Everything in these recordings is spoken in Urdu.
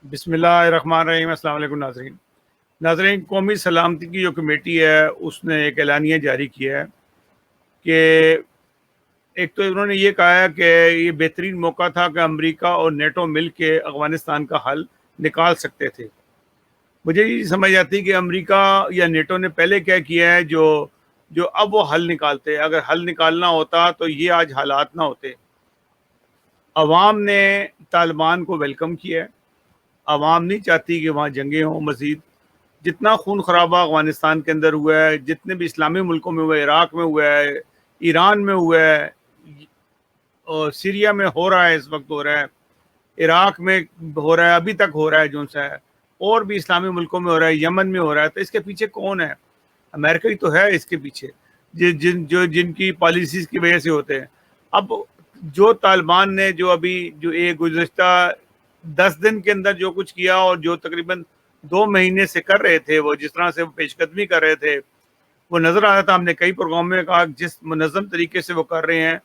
بسم اللہ الرحمن الرحیم۔ السلام علیکم ناظرین، قومی سلامتی کی جو کمیٹی ہے اس نے ایک اعلانیہ جاری کیا ہے کہ ایک تو انہوں نے یہ کہا ہے کہ یہ بہترین موقع تھا کہ امریکہ اور نیٹو مل کے افغانستان کا حل نکال سکتے تھے۔ مجھے یہ سمجھ آتی کہ امریکہ یا نیٹو نے پہلے کیا کیا ہے جو اب وہ حل نکالتے، اگر حل نکالنا ہوتا تو یہ آج حالات نہ ہوتے۔ عوام نے طالبان کو ویلکم کیا ہے، عوام نہیں چاہتی کہ وہاں جنگیں ہوں مزید۔ جتنا خون خرابہ افغانستان کے اندر ہوا ہے، جتنے بھی اسلامی ملکوں میں ہوا ہے، عراق میں ہوا ہے، ایران میں ہوا ہے، اور سیریا میں ہو رہا ہے، اس وقت ہو رہا ہے، عراق میں ہو رہا ہے، ابھی تک ہو رہا ہے جو سا ہے، اور بھی اسلامی ملکوں میں ہو رہا ہے، یمن میں ہو رہا ہے۔ تو اس کے پیچھے کون ہے؟ امریکہ ہی تو ہے اس کے پیچھے، جن کی پالیسیز کی وجہ سے ہوتے ہیں۔ اب جو طالبان نے جو ایک گزشتہ 10 دن کے اندر جو کچھ کیا، اور جو تقریباً 2 مہینے سے کر رہے تھے، وہ جس طرح سے پیش قدمی کر رہے تھے، وہ نظر آ رہا تھا۔ ہم نے کئی پروگرام میں کہا جس منظم طریقے سے وہ کر رہے ہیں،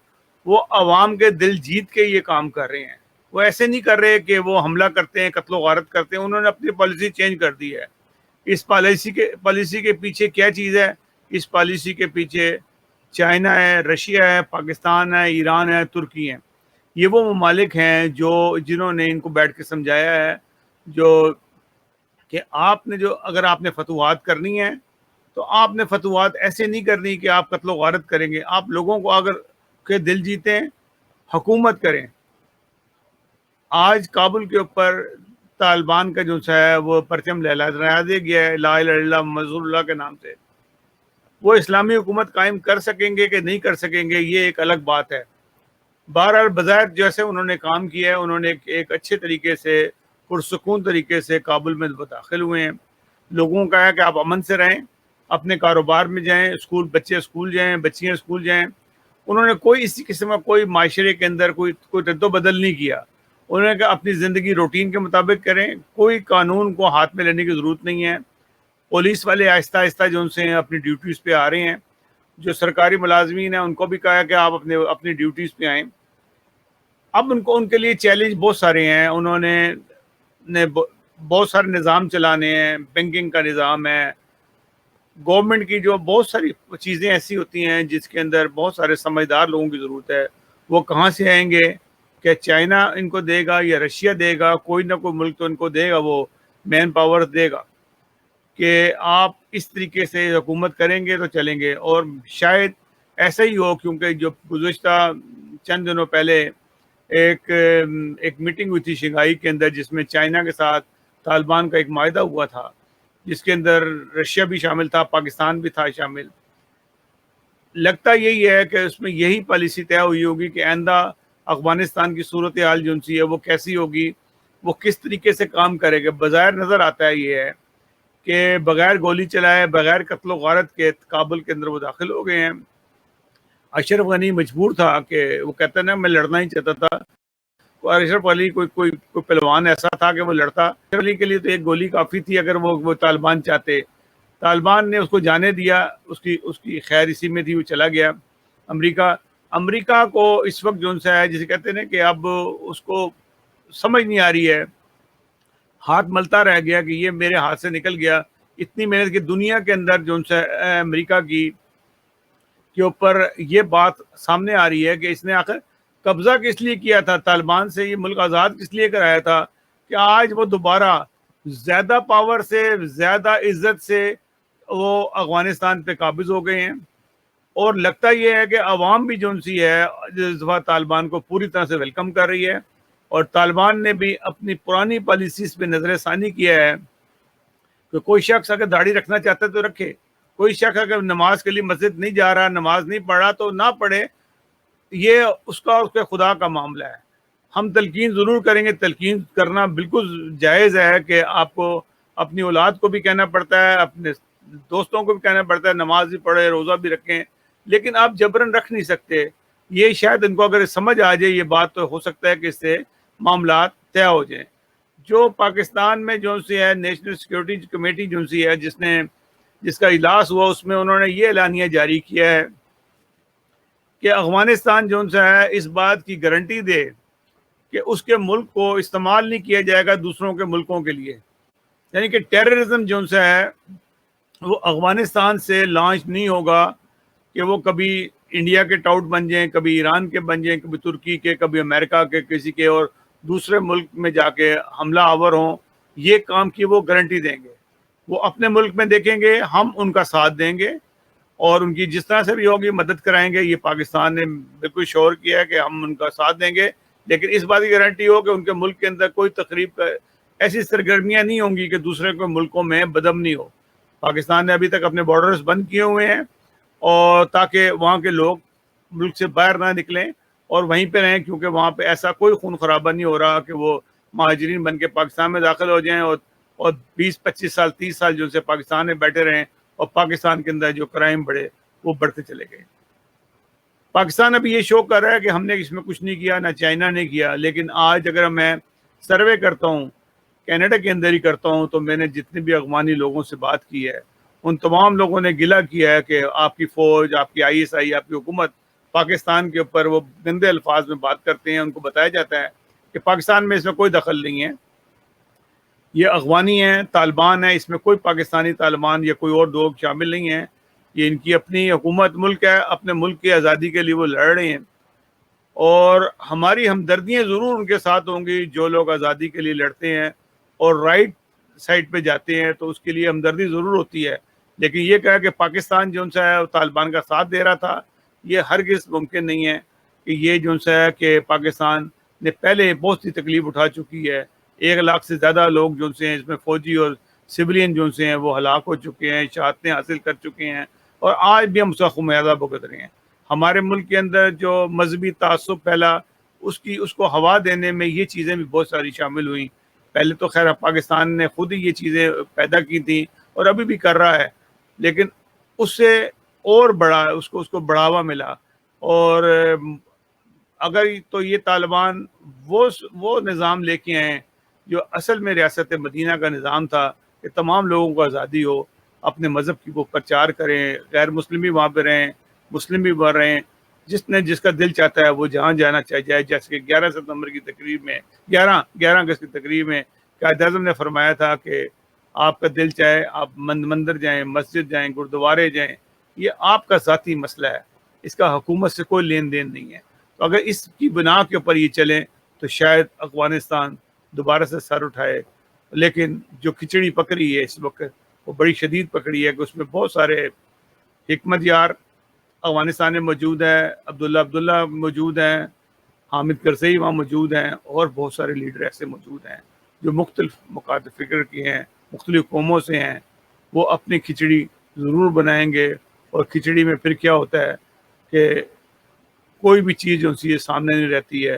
وہ عوام کے دل جیت کے یہ کام کر رہے ہیں۔ وہ ایسے نہیں کر رہے کہ وہ حملہ کرتے ہیں، قتل و غارت کرتے ہیں۔ انہوں نے اپنی پالیسی چینج کر دی ہے۔ اس پالیسی کے پیچھے کیا چیز ہے؟ اس پالیسی کے پیچھے چائنا ہے، رشیا ہے، پاکستان ہے، ایران ہے، ترکی ہے۔ یہ وہ ممالک ہیں جنہوں نے ان کو بیٹھ کے سمجھایا ہے کہ اگر آپ نے فتوحات کرنی ہے تو آپ نے فتوحات ایسے نہیں کرنی کہ آپ قتل و غارت کریں گے۔ آپ لوگوں کو اگر کے دل جیتیں، حکومت کریں۔ آج کابل کے اوپر طالبان کا جو ہے وہ پرچم لہرایا دیا گیا ہے، لا الہ الا اللہ محمد رسول اللہ کے نام سے۔ وہ اسلامی حکومت قائم کر سکیں گے کہ نہیں کر سکیں گے، یہ ایک الگ بات ہے۔ بہرحال بظاہر جیسے انہوں نے کام کیا ہے، انہوں نے ایک اچھے طریقے سے، پرسکون طریقے سے کابل میں داخل ہوئے ہیں۔ لوگوں کا ہے کہ آپ امن سے رہیں، اپنے کاروبار میں جائیں، بچے اسکول جائیں، بچیاں اسکول جائیں۔ انہوں نے کوئی اسی قسم کا کوئی معاشرے کے اندر کوئی رد و بدل نہیں کیا۔ انہوں نے کہا اپنی زندگی روٹین کے مطابق کریں، کوئی قانون کو ہاتھ میں لینے کی ضرورت نہیں ہے۔ پولیس والے آہستہ آہستہ جو ان سے اپنی ڈیوٹیز پہ آ رہے ہیں۔ جو سرکاری ملازمین ہیں ان کو بھی کہا کہ آپ اپنی ڈیوٹیز پہ آئیں۔ اب ان کے لیے چیلنج بہت سارے ہیں۔ انہوں نے بہت سارے نظام چلانے ہیں، بینکنگ کا نظام ہے، گورنمنٹ کی جو بہت ساری چیزیں ایسی ہوتی ہیں جس کے اندر بہت سارے سمجھدار لوگوں کی ضرورت ہے۔ وہ کہاں سے آئیں گے؟ کہ چائنا ان کو دے گا یا رشیا دے گا؟ کوئی نہ کوئی ملک تو ان کو دے گا، وہ مین پاور دے گا کہ آپ اس طریقے سے حکومت کریں گے تو چلیں گے۔ اور شاید ایسا ہی ہو، کیونکہ جو گزشتہ چند دنوں پہلے ایک میٹنگ ہوئی تھی شنگھائی کے اندر، جس میں چائنا کے ساتھ طالبان کا ایک معاہدہ ہوا تھا، جس کے اندر رشیا بھی شامل تھا، پاکستان بھی تھا شامل۔ لگتا یہی ہے کہ اس میں یہی پالیسی طے ہوئی ہوگی کہ آئندہ افغانستان کی صورتحال جو سی ہے وہ کیسی ہوگی، وہ کس طریقے سے کام کرے گا۔ بظاہر نظر آتا ہے یہ ہے کہ بغیر گولی چلائے، بغیر قتل و غارت کے کابل کے اندر وہ داخل ہو گئے ہیں۔ اشرف غنی مجبور تھا کہ وہ کہتا ہے نا میں لڑنا ہی چاہتا تھا، اور اشرف غنی کوئی پہلوان ایسا تھا کہ وہ لڑتا۔ اشرف غنی کے لیے تو ایک گولی کافی تھی اگر وہ طالبان چاہتے۔ طالبان نے اس کو جانے دیا، اس کی خیر اسی میں تھی، وہ چلا گیا۔ امریکہ کو اس وقت جو سا ہے، جسے کہتے ہیں نا کہ اب اس کو سمجھ نہیں آ رہی ہے، ہاتھ ملتا رہ گیا کہ یہ میرے ہاتھ سے نکل گیا۔ اتنی محنت کی دنیا کے اندر جو سا امریکہ کے اوپر یہ بات سامنے آ رہی ہے کہ اس نے آخر قبضہ کس لیے کیا تھا طالبان سے، یہ ملک آزاد کس لیے کرایا تھا، کہ آج وہ دوبارہ زیادہ پاور سے، زیادہ عزت سے وہ افغانستان پہ قابض ہو گئے ہیں۔ اور لگتا یہ ہے کہ عوام بھی جو سی ہے اس دفعہ طالبان کو پوری طرح سے ویلکم کر رہی ہے، اور طالبان نے بھی اپنی پرانی پالیسیز پہ نظر ثانی کیا ہے کہ کوئی شخص اگر داڑھی رکھنا چاہتا ہے تو رکھے، کوئی شخص اگر نماز کے لیے مسجد نہیں جا رہا، نماز نہیں پڑھ رہا تو نہ پڑھے، یہ اس کے خدا کا معاملہ ہے۔ ہم تلقین ضرور کریں گے، تلقین کرنا بالکل جائز ہے کہ آپ کو اپنی اولاد کو بھی کہنا پڑتا ہے، اپنے دوستوں کو بھی کہنا پڑتا ہے نماز بھی پڑھے، روزہ بھی رکھیں، لیکن آپ جبرن رکھ نہیں سکتے۔ یہ شاید ان کو اگر سمجھ آ جائے یہ بات تو ہو سکتا ہے کہ اس سے معاملات طے ہو جائیں۔ جو پاکستان میں جو سی ہے نیشنل سیکورٹی کمیٹی جو سی ہے جس کا اجلاس ہوا، اس میں انہوں نے یہ اعلانیہ جاری کیا ہے کہ افغانستان جو ہے اس بات کی گارنٹی دے کہ اس کے ملک کو استعمال نہیں کیا جائے گا دوسروں کے ملکوں کے لیے. یعنی کہ ٹیررزم جو سا ہے وہ افغانستان سے لانچ نہیں ہوگا کہ وہ کبھی انڈیا کے ٹاؤٹ بن جائیں، کبھی ایران کے بن جائیں، کبھی ترکی کے، کبھی امریکہ کے، کسی کے اور دوسرے ملک میں جا کے حملہ آور ہوں. یہ کام کی وہ گارنٹی دیں گے. وہ اپنے ملک میں دیکھیں گے، ہم ان کا ساتھ دیں گے اور ان کی جس طرح سے بھی ہوگی مدد کرائیں گے. یہ پاکستان نے بالکل شور کیا ہے کہ ہم ان کا ساتھ دیں گے، لیکن اس بات کی گارنٹی ہو کہ ان کے ملک کے اندر کوئی تقریب کا ایسی سرگرمیاں نہیں ہوں گی کہ دوسرے کے ملکوں میں بدامنی ہو. پاکستان نے ابھی تک اپنے بارڈرز بند کیے ہوئے ہیں اور تاکہ وہاں کے لوگ ملک سے باہر نہ نکلیں اور وہیں پہ رہیں، کیونکہ وہاں پہ ایسا کوئی خون خرابہ نہیں ہو رہا کہ وہ مہاجرین بن کے پاکستان میں داخل ہو جائیں اور 20-25 سال 30 سال جو سے پاکستان میں بیٹھے رہیں اور پاکستان کے اندر جو کرائم بڑھے وہ بڑھتے چلے گئے. پاکستان ابھی یہ شو کر رہا ہے کہ ہم نے اس میں کچھ نہیں کیا، نہ چائنا نے کیا. لیکن آج اگر میں سروے کرتا ہوں، کینیڈا کے اندر ہی کرتا ہوں، تو میں نے جتنے بھی افغانی لوگوں سے بات کی ہے ان تمام لوگوں نے گلہ کیا ہے کہ آپ کی فوج، آپ کی ISI، آپ کی حکومت پاکستان کے اوپر وہ گندے الفاظ میں بات کرتے ہیں. ان کو بتایا جاتا ہے کہ پاکستان میں اس میں کوئی دخل نہیں ہے، یہ افغانی ہیں، طالبان ہیں، اس میں کوئی پاکستانی طالبان یا کوئی اور لوگ شامل نہیں ہیں. یہ ان کی اپنی حکومت ملک ہے، اپنے ملک کی آزادی کے لیے وہ لڑ رہے ہیں اور ہماری ہمدردیاں ضرور ان کے ساتھ ہوں گی جو لوگ آزادی کے لیے لڑتے ہیں اور رائٹ سائڈ پہ جاتے ہیں، تو اس کے لیے ہمدردی ضرور ہوتی ہے. لیکن یہ کہا کہ پاکستان جو سا ہے طالبان کا ساتھ دے رہا تھا، یہ ہرگز ممکن نہیں ہے کہ یہ جو سا ہے کہ پاکستان نے پہلے بہت سی تکلیف اٹھا چکی ہے. 1 لاکھ سے زیادہ لوگ جو سے ہیں اس میں فوجی اور سویلین جو سے ہیں وہ ہلاک ہو چکے ہیں، شہادتیں حاصل کر چکے ہیں اور آج بھی ہم اس کا خمیازہ بھگت رہے ہیں. ہمارے ملک کے اندر جو مذہبی تعصب پھیلا اس کو ہوا دینے میں یہ چیزیں بھی بہت ساری شامل ہوئیں. پہلے تو خیر پاکستان نے خود ہی یہ چیزیں پیدا کی تھیں اور ابھی بھی کر رہا ہے، لیکن اس سے اور بڑا اس کو بڑھاوا ملا. اور اگر تو یہ طالبان وہ نظام لے کے آئے جو اصل میں ریاست مدینہ کا نظام تھا کہ تمام لوگوں کو آزادی ہو، اپنے مذہب کی وہ پرچار کریں، غیر مسلم بھی وہاں پہ رہیں، مسلم بھی وہاں رہیں، جس کا دل چاہتا ہے وہ جہاں جانا چاہے جائے. جیسے کہ 11 ستمبر کی تقریب میں 11 اگست کی تقریب میں قائد اعظم نے فرمایا تھا کہ آپ کا دل چاہے آپ مندر جائیں، مسجد جائیں، گردوارے جائیں، یہ آپ کا ذاتی مسئلہ ہے، اس کا حکومت سے کوئی لین دین نہیں ہے. تو اگر اس کی بنا کے اوپر یہ چلیں تو شاید افغانستان دوبارہ سے سر اٹھائے. لیکن جو کھچڑی پکڑی ہے اس وقت وہ بڑی شدید پکڑی ہے کہ اس میں بہت سارے حکمت یار افغانستان میں موجود ہیں، عبداللہ موجود ہیں، حامد کرزئی وہاں موجود ہیں اور بہت سارے لیڈر ایسے موجود ہیں جو مختلف مخالف فکر کے ہیں، مختلف قوموں سے ہیں. وہ اپنی کھچڑی ضرور بنائیں گے اور کھچڑی میں پھر کیا ہوتا ہے کہ کوئی بھی چیز جو سی سامنے نہیں رہتی ہے،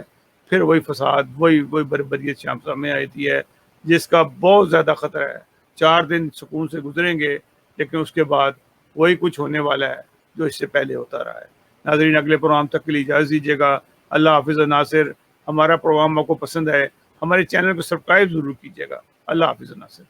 پھر وہی فساد، وہی بربریت سامنے آتی ہے جس کا بہت زیادہ خطرہ ہے. 4 دن سکون سے گزریں گے لیکن اس کے بعد وہی کچھ ہونے والا ہے جو اس سے پہلے ہوتا رہا ہے. ناظرین، اگلے پروگرام تک کے لیے اجازت دیجیے گا. اللہ حافظ. ناصر، ہمارا پروگرام آپ کو پسند ہے ہمارے چینل کو سبسکرائب ضرور کیجیے گا. اللہ حافظ ناصر.